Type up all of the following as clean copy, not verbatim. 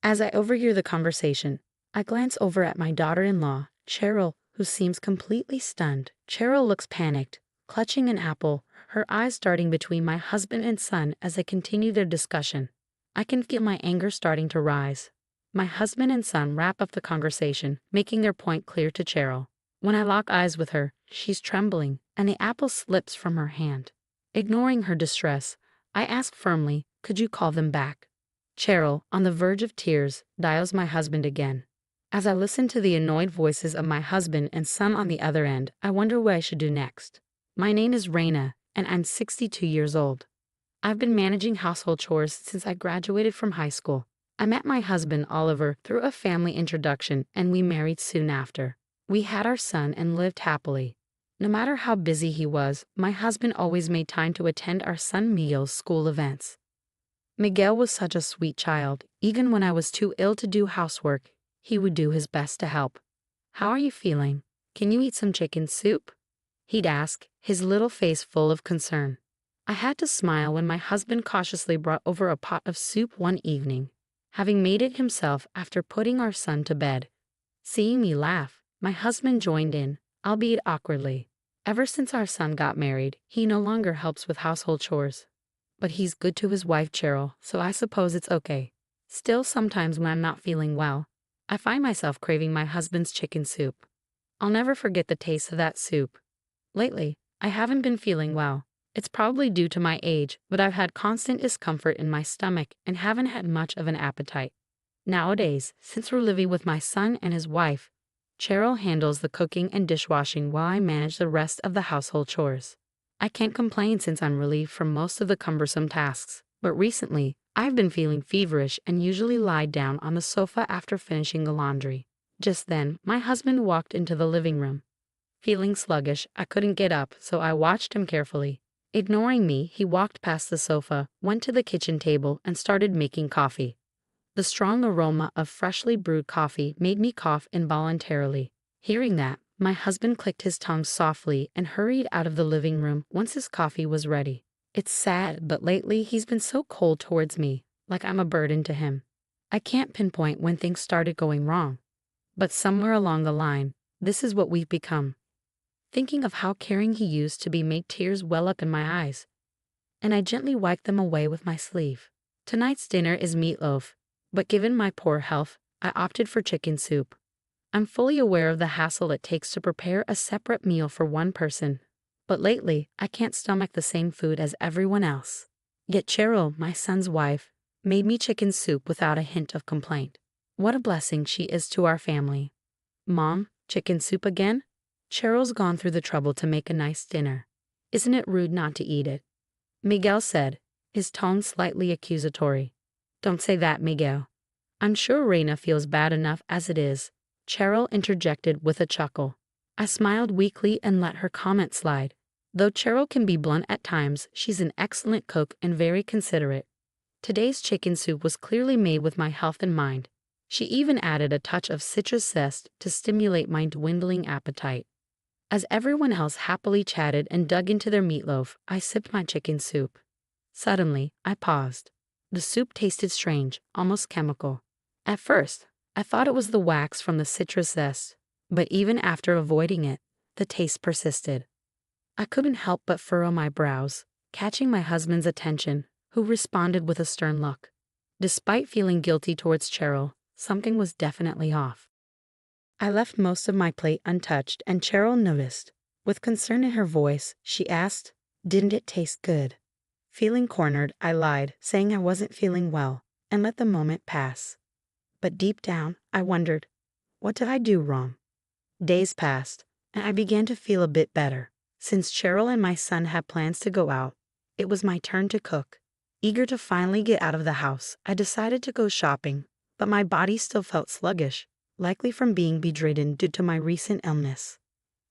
As I overhear the conversation, I glance over at my daughter-in-law, Cheryl, who seems completely stunned. Cheryl looks panicked, clutching an apple, her eyes darting between my husband and son as they continue their discussion. I can feel my anger starting to rise. My husband and son wrap up the conversation, making their point clear to Cheryl. When I lock eyes with her, she's trembling, and the apple slips from her hand. Ignoring her distress, I ask firmly, "Could you call them back?" Cheryl, on the verge of tears, dials my husband again. As I listen to the annoyed voices of my husband and son on the other end, I wonder what I should do next. My name is Raina, and I'm 62 years old. I've been managing household chores since I graduated from high school. I met my husband, Oliver, through a family introduction, and we married soon after. We had our son and lived happily. No matter how busy he was, my husband always made time to attend our son Miguel's school events. Miguel was such a sweet child. Even when I was too ill to do housework, he would do his best to help. "How are you feeling? Can you eat some chicken soup?" he'd ask, his little face full of concern. I had to smile when my husband cautiously brought over a pot of soup one evening, having made it himself after putting our son to bed. Seeing me laugh, my husband joined in, albeit awkwardly. Ever since our son got married, he no longer helps with household chores. But he's good to his wife Cheryl, so I suppose it's okay. Still, sometimes when I'm not feeling well, I find myself craving my husband's chicken soup. I'll never forget the taste of that soup. Lately, I haven't been feeling well. It's probably due to my age, but I've had constant discomfort in my stomach and haven't had much of an appetite. Nowadays, since we're living with my son and his wife, Cheryl handles the cooking and dishwashing while I manage the rest of the household chores. I can't complain since I'm relieved from most of the cumbersome tasks, but recently, I've been feeling feverish and usually lie down on the sofa after finishing the laundry. Just then, my husband walked into the living room. Feeling sluggish, I couldn't get up, so I watched him carefully. Ignoring me, he walked past the sofa, went to the kitchen table, and started making coffee. The strong aroma of freshly brewed coffee made me cough involuntarily. Hearing that, my husband clicked his tongue softly and hurried out of the living room once his coffee was ready. It's sad, but lately he's been so cold towards me, like I'm a burden to him. I can't pinpoint when things started going wrong, but somewhere along the line, this is what we've become. Thinking of how caring he used to be made tears well up in my eyes, and I gently wiped them away with my sleeve. Tonight's dinner is meatloaf, but given my poor health, I opted for chicken soup. I'm fully aware of the hassle it takes to prepare a separate meal for one person, but lately I can't stomach the same food as everyone else. Yet Cheryl, my son's wife, made me chicken soup without a hint of complaint. What a blessing she is to our family. "Mom, chicken soup again?" Cheryl's gone through the trouble to make a nice dinner. "Isn't it rude not to eat it?" Miguel said, his tone slightly accusatory. "Don't say that, Miguel. I'm sure Raina feels bad enough as it is," Cheryl interjected with a chuckle. I smiled weakly and let her comment slide. Though Cheryl can be blunt at times, she's an excellent cook and very considerate. Today's chicken soup was clearly made with my health in mind. She even added a touch of citrus zest to stimulate my dwindling appetite. As everyone else happily chatted and dug into their meatloaf, I sipped my chicken soup. Suddenly, I paused. The soup tasted strange, almost chemical. At first, I thought it was the wax from the citrus zest, but even after avoiding it, the taste persisted. I couldn't help but furrow my brows, catching my husband's attention, who responded with a stern look. Despite feeling guilty towards Cheryl, something was definitely off. I left most of my plate untouched, and Cheryl noticed. With concern in her voice, she asked, "Didn't it taste good?" Feeling cornered, I lied, saying I wasn't feeling well, and let the moment pass. But deep down, I wondered, what did I do wrong? Days passed, and I began to feel a bit better. Since Cheryl and my son had plans to go out, it was my turn to cook. Eager to finally get out of the house, I decided to go shopping, but my body still felt sluggish, likely from being bedridden due to my recent illness.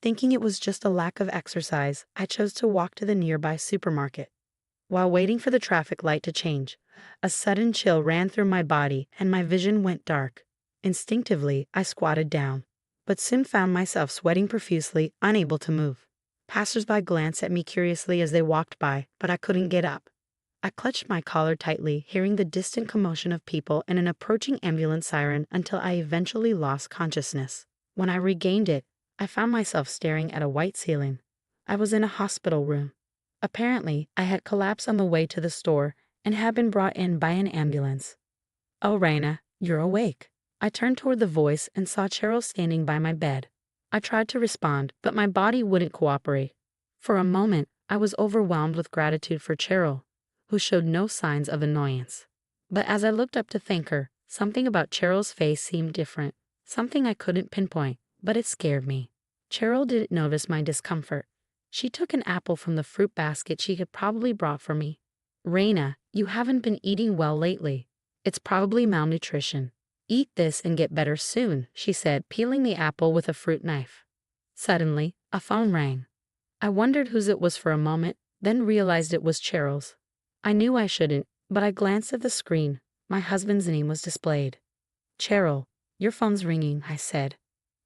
Thinking it was just a lack of exercise, I chose to walk to the nearby supermarket. While waiting for the traffic light to change, a sudden chill ran through my body and my vision went dark. Instinctively, I squatted down, but soon found myself sweating profusely, unable to move. Passers-by glanced at me curiously as they walked by, but I couldn't get up. I clutched my collar tightly, hearing the distant commotion of people and an approaching ambulance siren until I eventually lost consciousness. When I regained it, I found myself staring at a white ceiling. I was in a hospital room. Apparently, I had collapsed on the way to the store and had been brought in by an ambulance. "Oh, Raina, you're awake." I turned toward the voice and saw Cheryl standing by my bed. I tried to respond, but my body wouldn't cooperate. For a moment, I was overwhelmed with gratitude for Cheryl, who showed no signs of annoyance. But as I looked up to thank her, something about Cheryl's face seemed different, something I couldn't pinpoint, but it scared me. Cheryl didn't notice my discomfort. She took an apple from the fruit basket she had probably brought for me. "Raina, you haven't been eating well lately. It's probably malnutrition. Eat this and get better soon," she said, peeling the apple with a fruit knife. Suddenly, a phone rang. I wondered whose it was for a moment, then realized it was Cheryl's. I knew I shouldn't, but I glanced at the screen. My husband's name was displayed. "Cheryl, your phone's ringing," I said.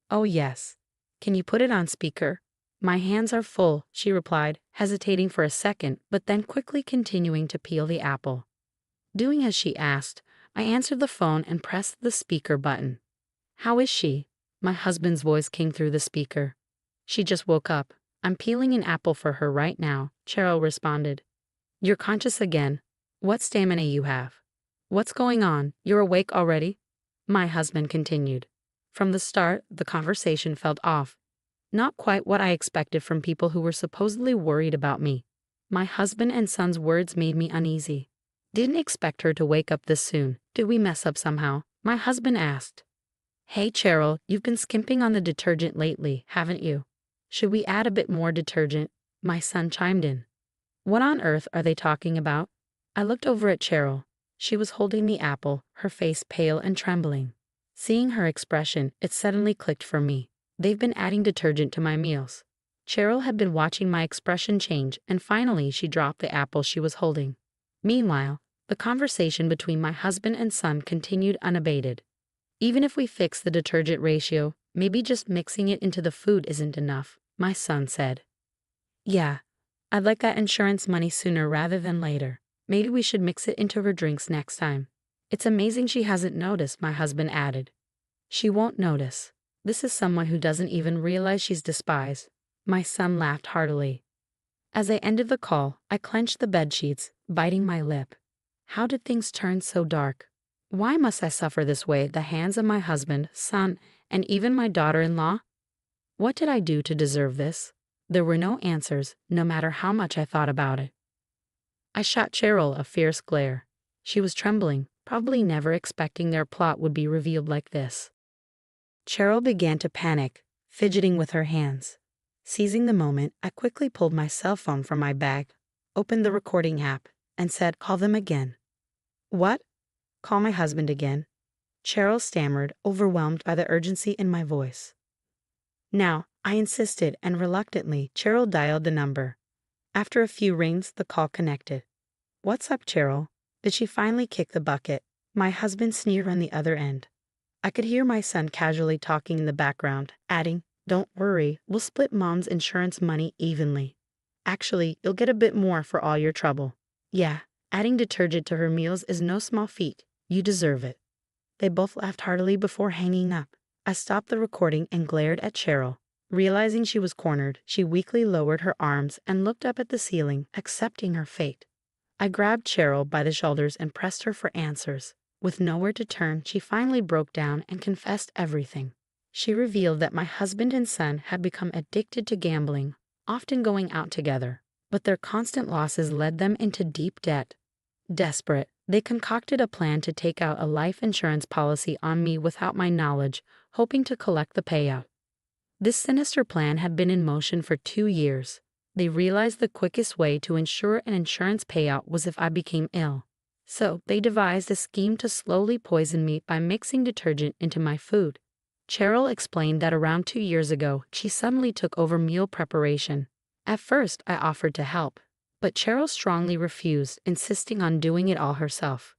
"Oh, yes. Can you put it on speaker?" "My hands are full," she replied, hesitating for a second, but then quickly continuing to peel the apple. Doing as she asked, I answered the phone and pressed the speaker button. "How is she?" My husband's voice came through the speaker. "She just woke up. I'm peeling an apple for her right now," Cheryl responded. "You're conscious again. What stamina you have. What's going on? You're awake already?" My husband continued. From the start, the conversation felt off. Not quite what I expected from people who were supposedly worried about me. My husband and son's words made me uneasy. "Didn't expect her to wake up this soon. Did we mess up somehow?" my husband asked. "Hey Cheryl, you've been skimping on the detergent lately, haven't you? Should we add a bit more detergent?" my son chimed in. What on earth are they talking about? I looked over at Cheryl. She was holding the apple, her face pale and trembling. Seeing her expression, it suddenly clicked for me. They've been adding detergent to my meals. Cheryl had been watching my expression change, and finally she dropped the apple she was holding. Meanwhile, the conversation between my husband and son continued unabated. "Even if we fix the detergent ratio, maybe just mixing it into the food isn't enough," my son said. "Yeah, I'd like that insurance money sooner rather than later. Maybe we should mix it into her drinks next time." "It's amazing she hasn't noticed," my husband added. "She won't notice. This is someone who doesn't even realize she's despised." My son laughed heartily. As I ended the call, I clenched the bedsheets, biting my lip. How did things turn so dark? Why must I suffer this way at the hands of my husband, son, and even my daughter-in-law? What did I do to deserve this? There were no answers, no matter how much I thought about it. I shot Cheryl a fierce glare. She was trembling, probably never expecting their plot would be revealed like this. Cheryl began to panic, fidgeting with her hands. Seizing the moment, I quickly pulled my cell phone from my bag, opened the recording app, and said, "Call them again." "What?" "Call my husband again." Cheryl stammered, overwhelmed by the urgency in my voice. "Now," I insisted, and reluctantly, Cheryl dialed the number. After a few rings, the call connected. "What's up, Cheryl? Did she finally kick the bucket?" My husband sneered on the other end. I could hear my son casually talking in the background, adding, "Don't worry, we'll split Mom's insurance money evenly. Actually, you'll get a bit more for all your trouble. Yeah, adding detergent to her meals is no small feat. You deserve it." They both laughed heartily before hanging up. I stopped the recording and glared at Cheryl. Realizing she was cornered, she weakly lowered her arms and looked up at the ceiling, accepting her fate. I grabbed Cheryl by the shoulders and pressed her for answers. With nowhere to turn, she finally broke down and confessed everything. She revealed that my husband and son had become addicted to gambling, often going out together, but their constant losses led them into deep debt. Desperate, they concocted a plan to take out a life insurance policy on me without my knowledge, hoping to collect the payout. This sinister plan had been in motion for 2 years. They realized the quickest way to ensure an insurance payout was if I became ill. So they devised a scheme to slowly poison me by mixing detergent into my food. Cheryl explained that around 2 years ago, she suddenly took over meal preparation. At first, I offered to help, but Cheryl strongly refused, insisting on doing it all herself.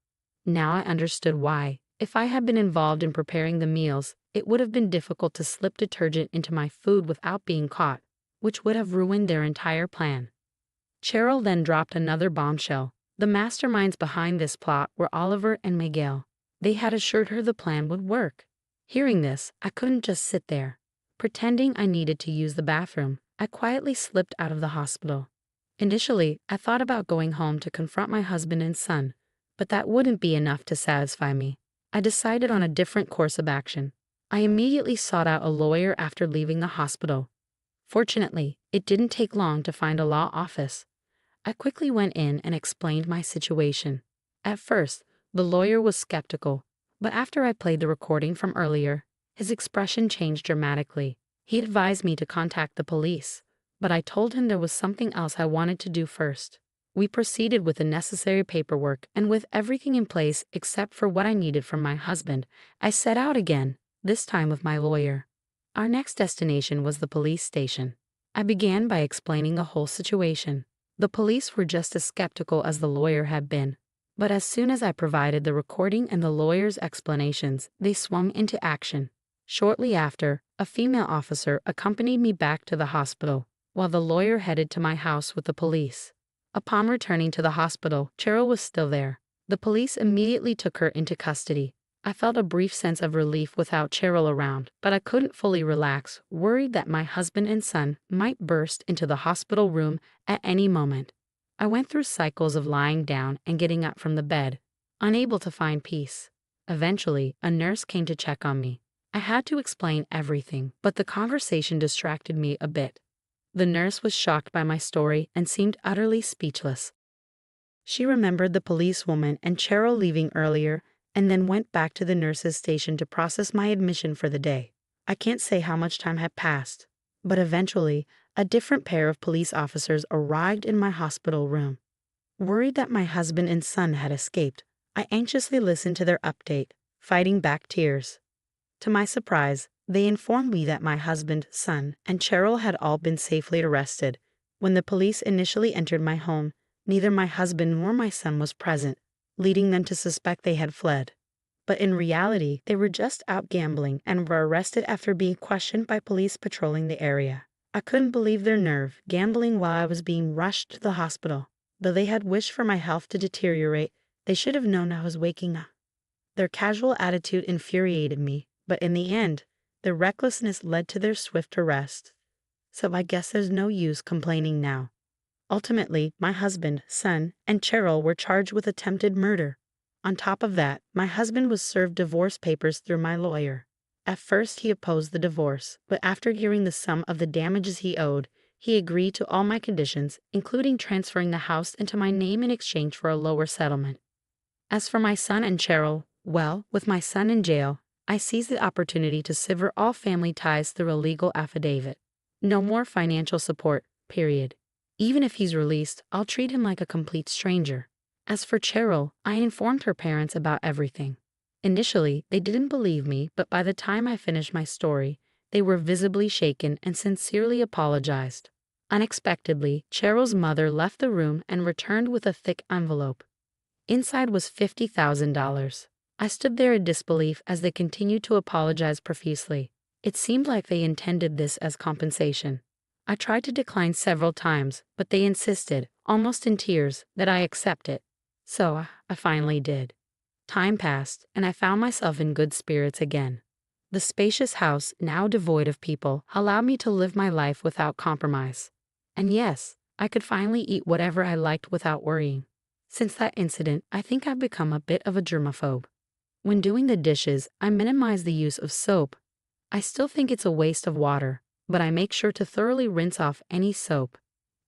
Now I understood why. If I had been involved in preparing the meals, it would have been difficult to slip detergent into my food without being caught, which would have ruined their entire plan. Cheryl then dropped another bombshell. The masterminds behind this plot were Oliver and Miguel. They had assured her the plan would work. Hearing this, I couldn't just sit there. Pretending I needed to use the bathroom, I quietly slipped out of the hospital. Initially, I thought about going home to confront my husband and son, but that wouldn't be enough to satisfy me. I decided on a different course of action. I immediately sought out a lawyer after leaving the hospital. Fortunately, it didn't take long to find a law office. I quickly went in and explained my situation. At first, the lawyer was skeptical, but after I played the recording from earlier, his expression changed dramatically. He advised me to contact the police, but I told him there was something else I wanted to do first. We proceeded with the necessary paperwork, and with everything in place except for what I needed from my husband, I set out again, this time with my lawyer. Our next destination was the police station. I began by explaining the whole situation. The police were just as skeptical as the lawyer had been, but as soon as I provided the recording and the lawyer's explanations, they swung into action. Shortly after, a female officer accompanied me back to the hospital, while the lawyer headed to my house with the police. Upon returning to the hospital, Cheryl was still there. The police immediately took her into custody. I felt a brief sense of relief without Cheryl around, but I couldn't fully relax, worried that my husband and son might burst into the hospital room at any moment. I went through cycles of lying down and getting up from the bed, unable to find peace. Eventually, a nurse came to check on me. I had to explain everything, but the conversation distracted me a bit. The nurse was shocked by my story and seemed utterly speechless. She remembered the policewoman and Cheryl leaving earlier, and then went back to the nurse's station to process my admission for the day. I can't say how much time had passed, but eventually, a different pair of police officers arrived in my hospital room. Worried that my husband and son had escaped, I anxiously listened to their update, fighting back tears. To my surprise, they informed me that my husband, son, and Cheryl had all been safely arrested. When the police initially entered my home, neither my husband nor my son was present, leading them to suspect they had fled. But in reality, they were just out gambling and were arrested after being questioned by police patrolling the area. I couldn't believe their nerve, gambling while I was being rushed to the hospital. Though they had wished for my health to deteriorate, they should have known I was waking up. Their casual attitude infuriated me, but in the end, their recklessness led to their swift arrest. So I guess there's no use complaining now. Ultimately, my husband, son, and Cheryl were charged with attempted murder. On top of that, my husband was served divorce papers through my lawyer. At first, he opposed the divorce, but after hearing the sum of the damages he owed, he agreed to all my conditions, including transferring the house into my name in exchange for a lower settlement. As for my son and Cheryl, well, with my son in jail, I seized the opportunity to sever all family ties through a legal affidavit. No more financial support, period. Even if he's released, I'll treat him like a complete stranger. As for Cheryl, I informed her parents about everything. Initially, they didn't believe me, but by the time I finished my story, they were visibly shaken and sincerely apologized. Unexpectedly, Cheryl's mother left the room and returned with a thick envelope. Inside was $50,000. I stood there in disbelief as they continued to apologize profusely. It seemed like they intended this as compensation. I tried to decline several times, but they insisted, almost in tears, that I accept it. So I finally did. Time passed, and I found myself in good spirits again. The spacious house, now devoid of people, allowed me to live my life without compromise. And yes, I could finally eat whatever I liked without worrying. Since that incident, I think I've become a bit of a germaphobe. When doing the dishes, I minimize the use of soap. I still think it's a waste of water, but I make sure to thoroughly rinse off any soap.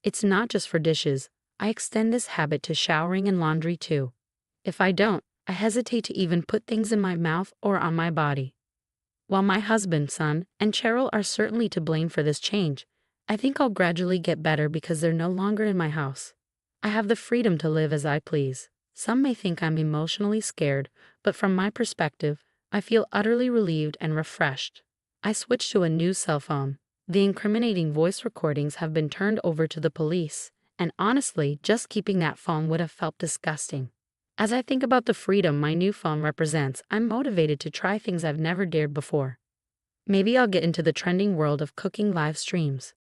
It's not just for dishes. I extend this habit to showering and laundry too. If I don't, I hesitate to even put things in my mouth or on my body. While my husband, son, and Cheryl are certainly to blame for this change, I think I'll gradually get better because they're no longer in my house. I have the freedom to live as I please. Some may think I'm emotionally scared, but from my perspective, I feel utterly relieved and refreshed. I switched to a new cell phone. The incriminating voice recordings have been turned over to the police, and honestly, just keeping that phone would have felt disgusting. As I think about the freedom my new phone represents, I'm motivated to try things I've never dared before. Maybe I'll get into the trending world of cooking live streams.